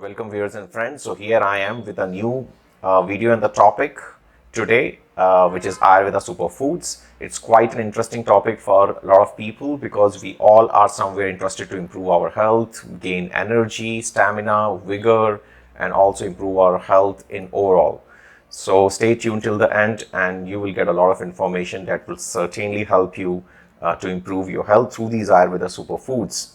Welcome viewers and friends. So here I am with a new video on the topic today, which is Ayurveda Superfoods. It's quite an interesting topic for a lot of people because we all are somewhere interested to improve our health, gain energy, stamina, vigor, and also improve our health in overall. So stay tuned till the end and you will get a lot of information that will certainly help you to improve your health through these Ayurveda Superfoods.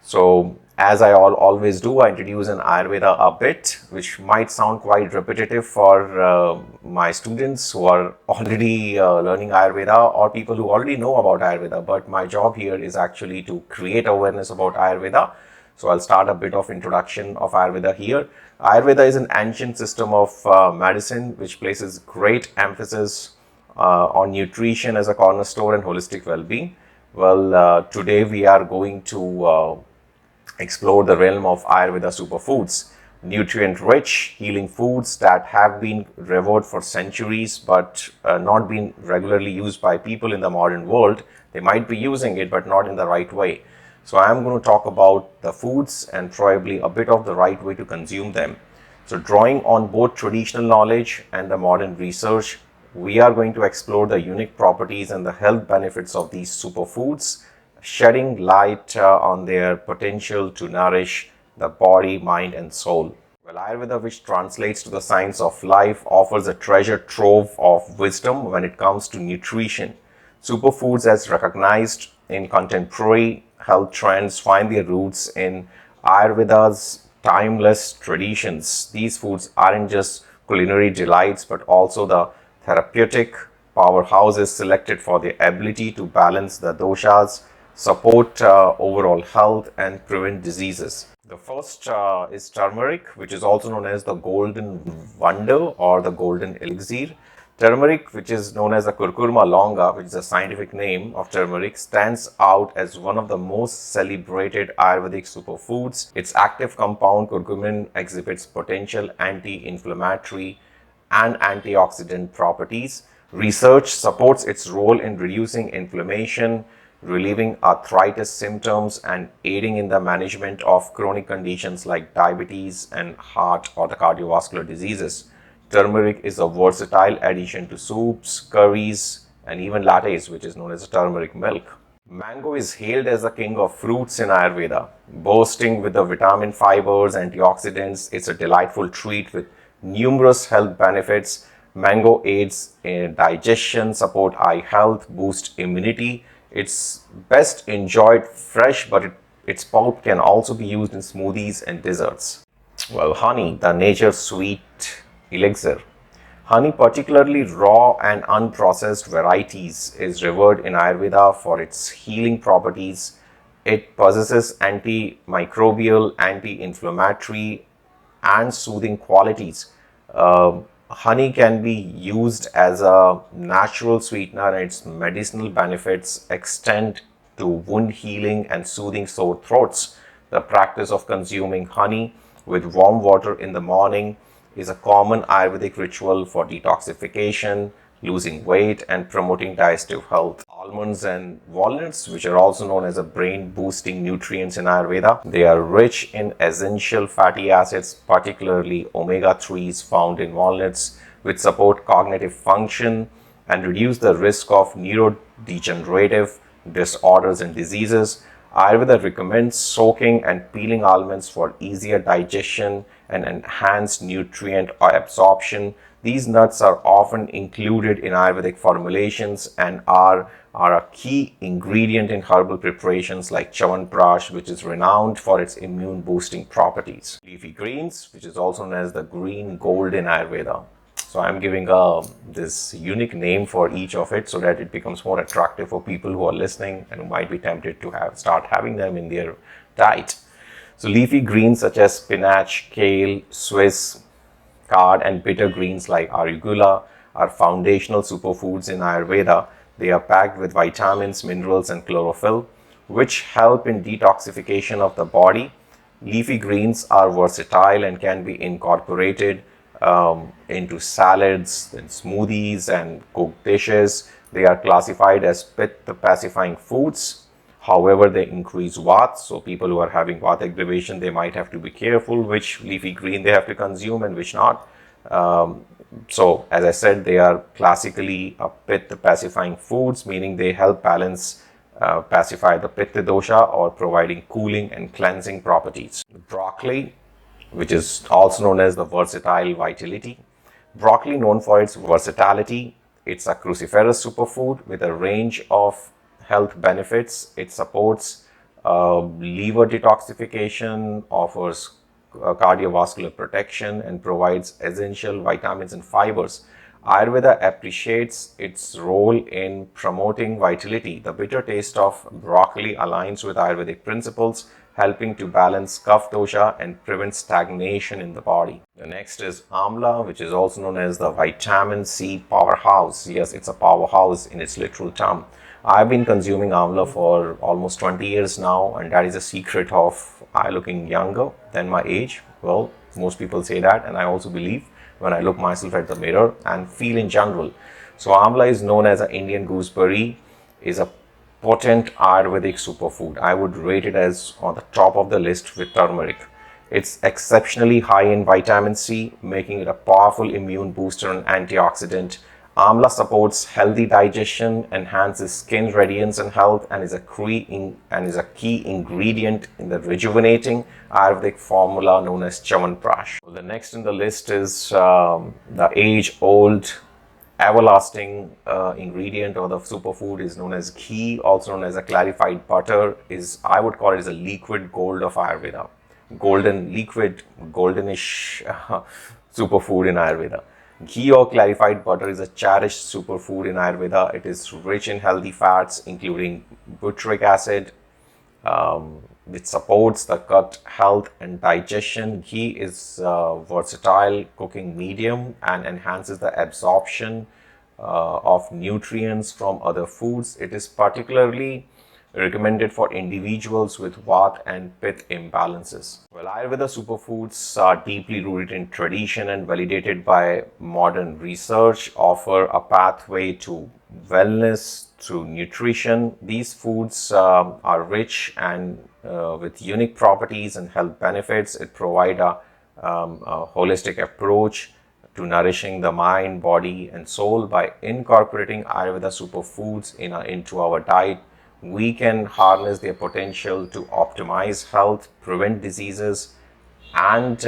So as I always do, I introduce an Ayurveda a bit, which might sound quite repetitive for my students who are already learning Ayurveda or people who already know about Ayurveda. But my job here is actually to create awareness about Ayurveda. So I'll start a bit of introduction of Ayurveda here. Ayurveda is an ancient system of medicine which places great emphasis on nutrition as a cornerstone and holistic well-being. Well, today we are going to explore the realm of Ayurveda superfoods, nutrient-rich, healing foods that have been revered for centuries but not been regularly used by people in the modern world. They might be using it but not in the right way. So I am going to talk about the foods and probably a bit of the right way to consume them. So drawing on both traditional knowledge and the modern research, we are going to explore the unique properties and the health benefits of these superfoods, shedding light on their potential to nourish the body, mind, and soul. Well, Ayurveda, which translates to the science of life, offers a treasure trove of wisdom when it comes to nutrition. Superfoods, as recognized in contemporary health trends, find their roots in Ayurveda's timeless traditions. These foods aren't just culinary delights, but also the therapeutic powerhouses selected for their ability to balance the doshas, support overall health, and prevent diseases. The first is turmeric, which is also known as the golden wonder or the golden elixir. Turmeric, which is known as the curcuma longa, which is the scientific name of turmeric, stands out as one of the most celebrated Ayurvedic superfoods. Its active compound curcumin exhibits potential anti-inflammatory and antioxidant properties. Research supports its role in reducing inflammation, relieving arthritis symptoms, and aiding in the management of chronic conditions like diabetes and heart or the cardiovascular diseases. Turmeric is a versatile addition to soups, curries, and even lattes, which is known as turmeric milk. Mango is hailed as the king of fruits in Ayurveda. Boasting with the vitamin, fibers, antioxidants, it's a delightful treat with numerous health benefits. Mango aids in digestion, support eye health, boost immunity. It's best enjoyed fresh, but its pulp can also be used in smoothies and desserts. Well, honey, the nature's sweet elixir. Honey, particularly raw and unprocessed varieties, is revered in Ayurveda for its healing properties. It possesses antimicrobial, anti-inflammatory, and soothing qualities. Honey can be used as a natural sweetener, and its medicinal benefits extend to wound healing and soothing sore throats. The practice of consuming honey with warm water in the morning is a common Ayurvedic ritual for detoxification, losing weight, and promoting digestive health. Almonds and walnuts, which are also known as a brain-boosting nutrients in Ayurveda, they are rich in essential fatty acids, particularly omega-3s found in walnuts, which support cognitive function and reduce the risk of neurodegenerative disorders and diseases. Ayurveda recommends soaking and peeling almonds for easier digestion and enhanced nutrient absorption. These nuts are often included in Ayurvedic formulations and are a key ingredient in herbal preparations like Chyawanprash, which is renowned for its immune boosting properties. Leafy greens, which is also known as the green gold in Ayurveda. So I'm giving this unique name for each of it so that it becomes more attractive for people who are listening and who might be tempted to start having them in their diet. So leafy greens such as spinach, kale, Swiss chard, and bitter greens like arugula are foundational superfoods in Ayurveda. They are packed with vitamins, minerals, and chlorophyll, which help in detoxification of the body. Leafy greens are versatile and can be incorporated into salads and smoothies and cooked dishes. They are classified as pitta pacifying foods. However, they increase Vata. So people who are having Vata aggravation, they might have to be careful which leafy green they have to consume and which not. So as I said, they are classically a Pitta pacifying foods, meaning they help pacify the Pitta dosha or providing cooling and cleansing properties. Broccoli, which is also known as the versatile vitality. Broccoli, known for its versatility, it's a cruciferous superfood with a range of health benefits. It supports liver detoxification, offers cardiovascular protection, and provides essential vitamins and fibers. Ayurveda appreciates its role in promoting vitality. The bitter taste of broccoli aligns with Ayurvedic principles, helping to balance kapha dosha and prevent stagnation in the body. The next is Amla, which is also known as the vitamin C powerhouse. Yes, it's a powerhouse in its literal term. I've been consuming Amla for almost 20 years now, and that is a secret of I looking younger than my age. Well, most people say that, and I also believe when I look myself at the mirror and feel in general. So Amla is known as an Indian gooseberry, is a potent Ayurvedic superfood. I would rate it as on the top of the list with turmeric. It's exceptionally high in vitamin C, making it a powerful immune booster and antioxidant. Amla supports healthy digestion, enhances skin radiance and health, and is a key ingredient in the rejuvenating Ayurvedic formula known as Chyawanprash. The next in the list is the age-old, everlasting ingredient or the superfood is known as ghee, also known as a clarified butter. I would call it as a liquid gold of Ayurveda. Golden, liquid, goldenish superfood in Ayurveda. Ghee or clarified butter is a cherished superfood in Ayurveda. It is rich in healthy fats, including butyric acid, which supports the gut health and digestion. Ghee is a versatile cooking medium and enhances the absorption of nutrients from other foods. It is particularly recommended for individuals with Vata and Pitta imbalances. Well, Ayurveda superfoods are deeply rooted in tradition and validated by modern research, offer a pathway to wellness through nutrition. These foods are rich and with unique properties and health benefits. It provides a holistic approach to nourishing the mind, body, and soul. By incorporating Ayurveda superfoods into our diet, we can harness their potential to optimize health, prevent diseases, and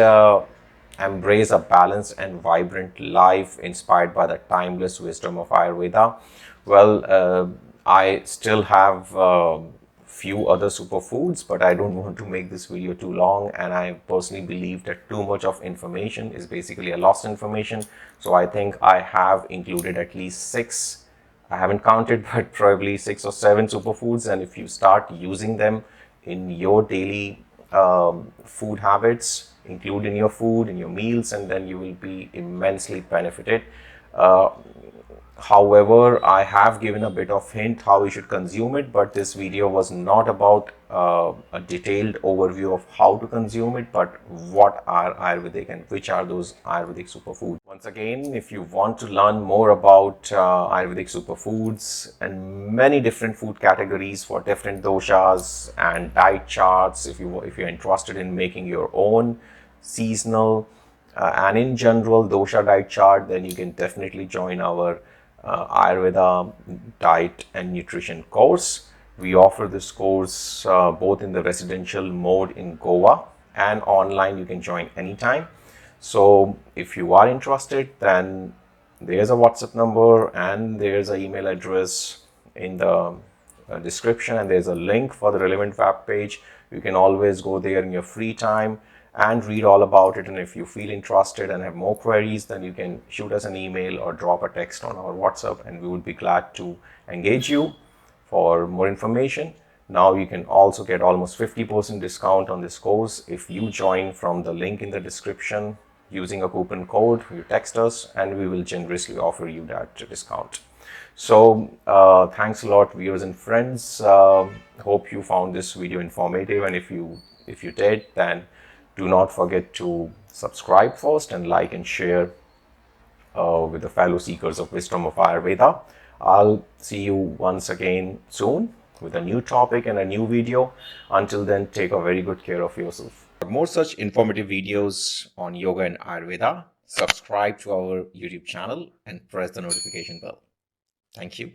embrace a balanced and vibrant life inspired by the timeless wisdom of Ayurveda. Well, I still have few other superfoods, but I don't want to make this video too long, and I personally believe that too much of information is basically a lost information. So I think I have included at least 6, I haven't counted, but probably 6 or 7 superfoods, and if you start using them in your daily food habits, include in your food, in your meals, and then you will be immensely benefited. However, I have given a bit of hint how you should consume it, but this video was not about a detailed overview of how to consume it, but what are Ayurvedic and which are those Ayurvedic superfoods. Once again, if you want to learn more about Ayurvedic superfoods and many different food categories for different doshas and diet charts, if you're interested in making your own seasonal and in general dosha diet chart, then you can definitely join our Ayurveda diet and nutrition course. We offer this course both in the residential mode in Goa and online. You can join anytime. So if you are interested, then there's a WhatsApp number and there's an email address in the description, and there's a link for the relevant web page. You can always go there in your free time and read all about it, and if you feel interested and have more queries, then you can shoot us an email or drop a text on our WhatsApp, and we would be glad to engage you for more information. Now you can also get almost 50% discount on this course if you join from the link in the description using a coupon code. You text us and we will generously offer you that discount. So thanks a lot, viewers and friends. Hope you found this video informative, and if you did, then do not forget to subscribe first and like and share with the fellow seekers of wisdom of Ayurveda. I'll see you once again soon. with a new topic and a new video. Until then, take a very good care of yourself. For more such informative videos on yoga and Ayurveda, subscribe to our YouTube channel and press the notification bell. Thank you.